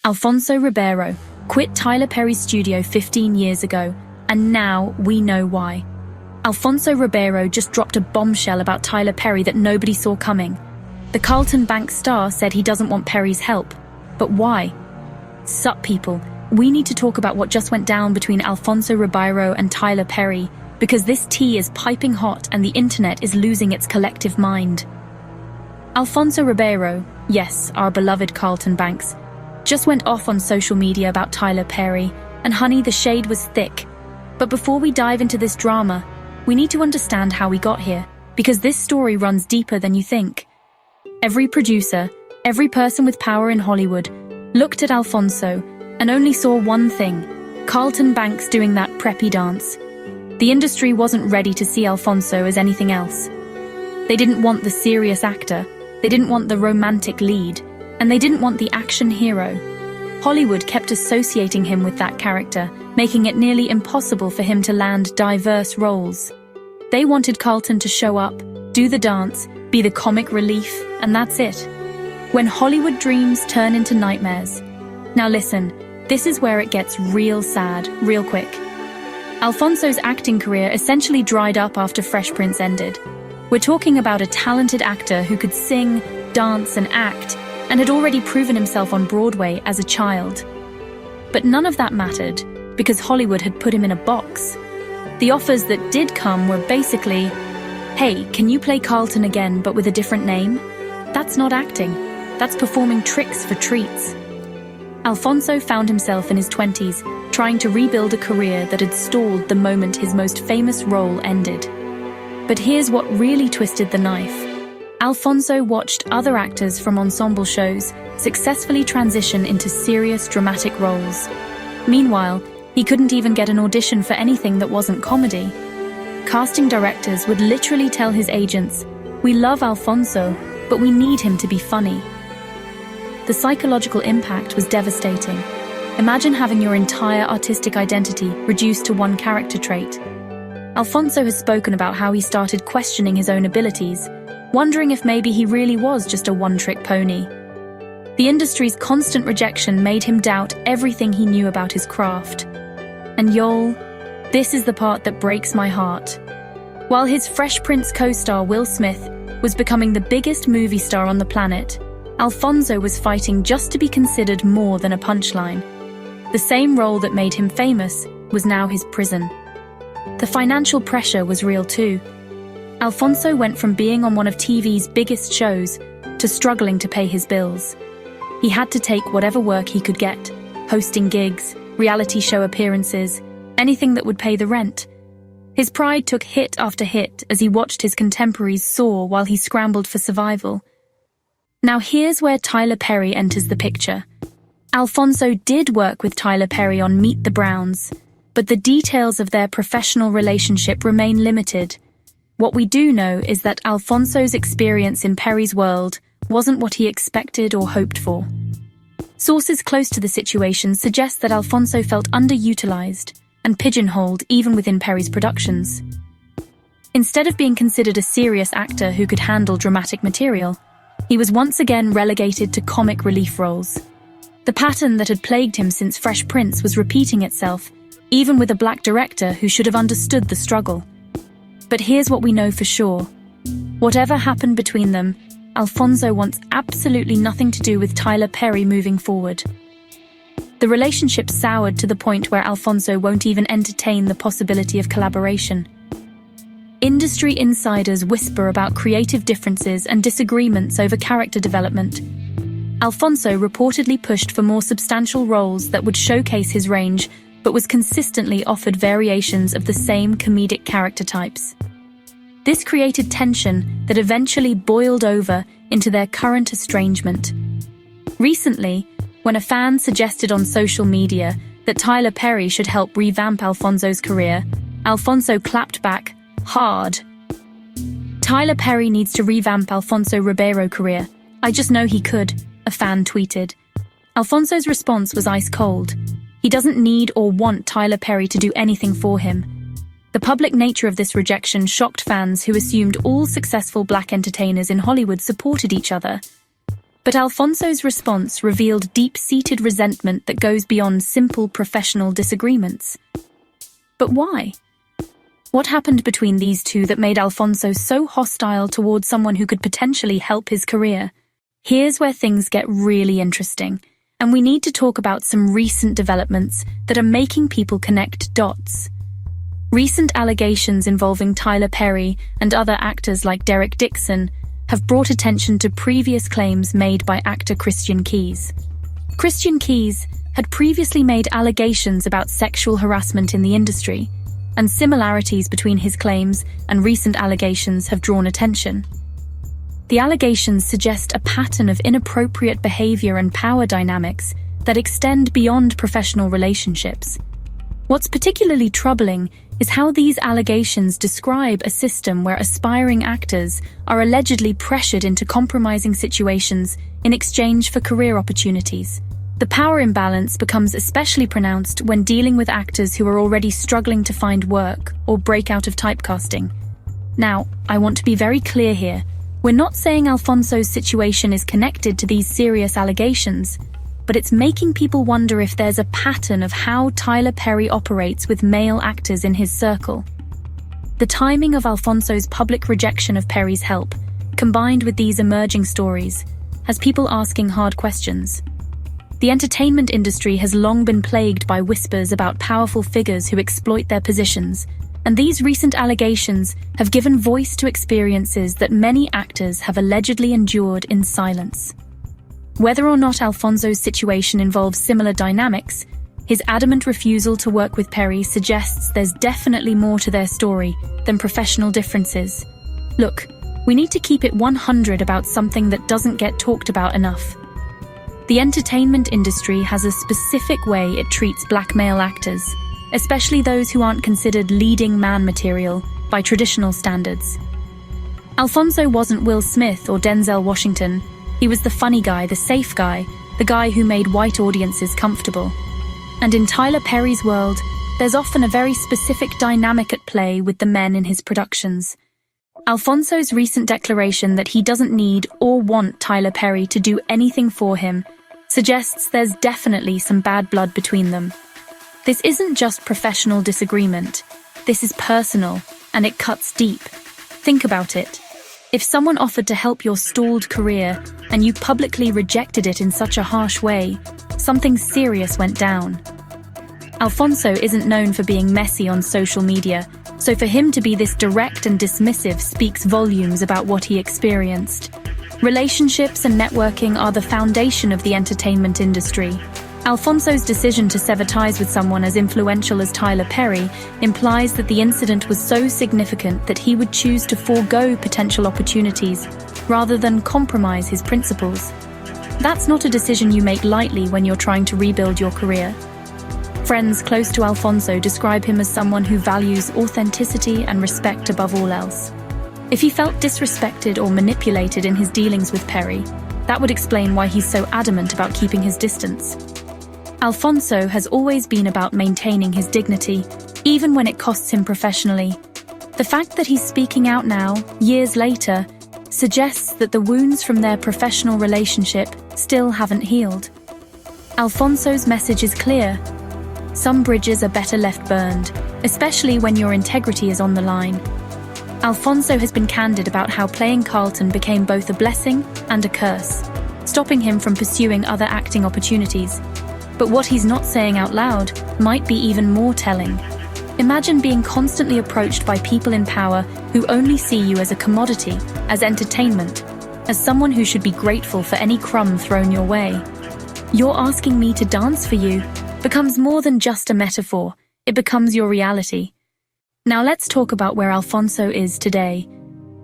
Alfonso Ribeiro quit Tyler Perry's studio 15 years ago, and now we know why. Alfonso Ribeiro just dropped a bombshell about Tyler Perry that nobody saw coming. The Carlton Bank star said he doesn't want Perry's help. But why? Sup people, we need to talk about what just went down between Alfonso Ribeiro and Tyler Perry, because this tea is piping hot and the internet is losing its collective mind. Alfonso Ribeiro, yes, our beloved Carlton Banks, just went off on social media about Tyler Perry, and honey, the shade was thick. But before we dive into this drama, we need to understand how we got here, because this story runs deeper than you think. Every producer, every person with power in Hollywood, looked at Alfonso and only saw one thing: Carlton Banks doing that preppy dance. The industry wasn't ready to see Alfonso as anything else. They didn't want the serious actor, they didn't want the romantic lead, and they didn't want the action hero. Hollywood kept associating him with that character, making it nearly impossible for him to land diverse roles. They wanted Carlton to show up, do the dance, be the comic relief, and that's it. When Hollywood dreams turn into nightmares. Now listen, this is where it gets real sad, real quick. Alfonso's acting career essentially dried up after Fresh Prince ended. We're talking about a talented actor who could sing, dance, and act, and had already proven himself on Broadway as a child. But none of that mattered, because Hollywood had put him in a box. The offers that did come were basically, hey, can you play Carlton again but with a different name? That's not acting, that's performing tricks for treats. Alfonso found himself in his 20s, trying to rebuild a career that had stalled the moment his most famous role ended. But here's what really twisted the knife. Alfonso watched other actors from ensemble shows successfully transition into serious dramatic roles. Meanwhile, he couldn't even get an audition for anything that wasn't comedy. Casting directors would literally tell his agents, "We love Alfonso, but we need him to be funny." The psychological impact was devastating. Imagine having your entire artistic identity reduced to one character trait. Alfonso has spoken about how he started questioning his own abilities, wondering if maybe he really was just a one-trick pony. The industry's constant rejection made him doubt everything he knew about his craft. And y'all, this is the part that breaks my heart. While his Fresh Prince co-star Will Smith was becoming the biggest movie star on the planet, Alfonso was fighting just to be considered more than a punchline. The same role that made him famous was now his prison. The financial pressure was real too. Alfonso went from being on one of TV's biggest shows to struggling to pay his bills. He had to take whatever work he could get, hosting gigs, reality show appearances, anything that would pay the rent. His pride took hit after hit as he watched his contemporaries soar while he scrambled for survival. Now here's where Tyler Perry enters the picture. Alfonso did work with Tyler Perry on Meet the Browns, but the details of their professional relationship remain limited. What we do know is that Alfonso's experience in Perry's world wasn't what he expected or hoped for. Sources close to the situation suggest that Alfonso felt underutilized and pigeonholed even within Perry's productions. Instead of being considered a serious actor who could handle dramatic material, he was once again relegated to comic relief roles. The pattern that had plagued him since Fresh Prince was repeating itself, even with a black director who should have understood the struggle. But here's what we know for sure. Whatever happened between them, Alfonso wants absolutely nothing to do with Tyler Perry moving forward. The relationship soured to the point where Alfonso won't even entertain the possibility of collaboration. Industry insiders whisper about creative differences and disagreements over character development. Alfonso reportedly pushed for more substantial roles that would showcase his range, but was consistently offered variations of the same comedic character types. This created tension that eventually boiled over into their current estrangement. Recently, when a fan suggested on social media that Tyler Perry should help revamp Alfonso's career, Alfonso clapped back hard. "Tyler Perry needs to revamp Alfonso Ribeiro's career. I just know he could," a fan tweeted. Alfonso's response was ice cold. He doesn't need or want Tyler Perry to do anything for him. The public nature of this rejection shocked fans who assumed all successful black entertainers in Hollywood supported each other. But Alfonso's response revealed deep-seated resentment that goes beyond simple professional disagreements. But why? What happened between these two that made Alfonso so hostile towards someone who could potentially help his career? Here's where things get really interesting, and we need to talk about some recent developments that are making people connect dots. Recent allegations involving Tyler Perry and other actors like Derek Dixon have brought attention to previous claims made by actor Christian Keyes. Christian Keyes had previously made allegations about sexual harassment in the industry, and similarities between his claims and recent allegations have drawn attention. The allegations suggest a pattern of inappropriate behavior and power dynamics that extend beyond professional relationships. What's particularly troubling is how these allegations describe a system where aspiring actors are allegedly pressured into compromising situations in exchange for career opportunities. The power imbalance becomes especially pronounced when dealing with actors who are already struggling to find work or break out of typecasting. Now, I want to be very clear here. We're not saying Alfonso's situation is connected to these serious allegations, but it's making people wonder if there's a pattern of how Tyler Perry operates with male actors in his circle. The timing of Alfonso's public rejection of Perry's help, combined with these emerging stories, has people asking hard questions. The entertainment industry has long been plagued by whispers about powerful figures who exploit their positions, and these recent allegations have given voice to experiences that many actors have allegedly endured in silence. Whether or not Alfonso's situation involves similar dynamics, his adamant refusal to work with Perry suggests there's definitely more to their story than professional differences. Look, we need to keep it 100 about something that doesn't get talked about enough. The entertainment industry has a specific way it treats black male actors, especially those who aren't considered leading man material by traditional standards. Alfonso wasn't Will Smith or Denzel Washington. He was the funny guy, the safe guy, the guy who made white audiences comfortable. And in Tyler Perry's world, there's often a very specific dynamic at play with the men in his productions. Alfonso's recent declaration that he doesn't need or want Tyler Perry to do anything for him suggests there's definitely some bad blood between them. This isn't just professional disagreement. This is personal, and it cuts deep. Think about it. If someone offered to help your stalled career and you publicly rejected it in such a harsh way, something serious went down. Alfonso isn't known for being messy on social media, so for him to be this direct and dismissive speaks volumes about what he experienced. Relationships and networking are the foundation of the entertainment industry. Alfonso's decision to sever ties with someone as influential as Tyler Perry implies that the incident was so significant that he would choose to forego potential opportunities rather than compromise his principles. That's not a decision you make lightly when you're trying to rebuild your career. Friends close to Alfonso describe him as someone who values authenticity and respect above all else. If he felt disrespected or manipulated in his dealings with Perry, that would explain why he's so adamant about keeping his distance. Alfonso has always been about maintaining his dignity, even when it costs him professionally. The fact that he's speaking out now, years later, suggests that the wounds from their professional relationship still haven't healed. Alfonso's message is clear. Some bridges are better left burned, especially when your integrity is on the line. Alfonso has been candid about how playing Carlton became both a blessing and a curse, stopping him from pursuing other acting opportunities. But what he's not saying out loud might be even more telling. Imagine being constantly approached by people in power who only see you as a commodity, as entertainment, as someone who should be grateful for any crumb thrown your way. "You're asking me to dance for you" becomes more than just a metaphor. It becomes your reality. Now let's talk about where Alfonso is today.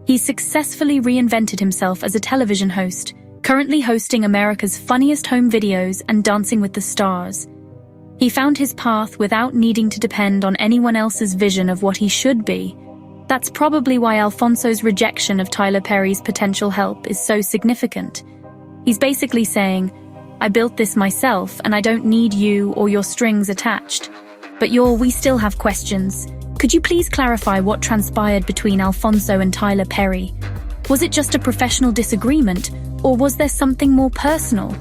He's successfully reinvented himself as a television host, currently hosting America's funniest home videos and Dancing with the Stars. He found his path without needing to depend on anyone else's vision of what he should be. That's probably why Alfonso's rejection of Tyler Perry's potential help is so significant. He's basically saying, "I built this myself and I don't need you or your strings attached. But we still have questions. Could you please clarify what transpired between Alfonso and Tyler Perry? Was it just a professional disagreement, Or was there something more personal?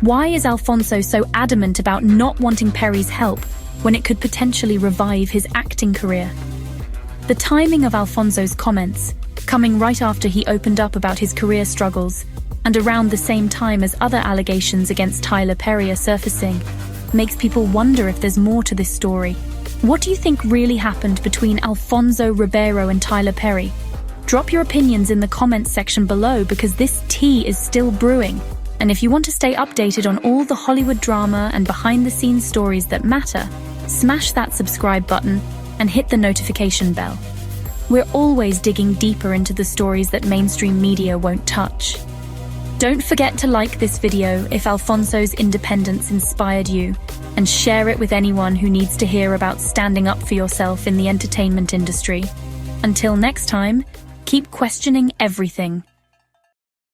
Why is Alfonso so adamant about not wanting Perry's help when it could potentially revive his acting career? The timing of Alfonso's comments, coming right after he opened up about his career struggles, and around the same time as other allegations against Tyler Perry are surfacing, makes people wonder if there's more to this story. What do you think really happened between Alfonso Ribeiro and Tyler Perry? Drop your opinions in the comments section below because this tea is still brewing. And if you want to stay updated on all the Hollywood drama and behind-the-scenes stories that matter, smash that subscribe button and hit the notification bell. We're always digging deeper into the stories that mainstream media won't touch. Don't forget to like this video if Alfonso's independence inspired you, and share it with anyone who needs to hear about standing up for yourself in the entertainment industry. Until next time, keep questioning everything.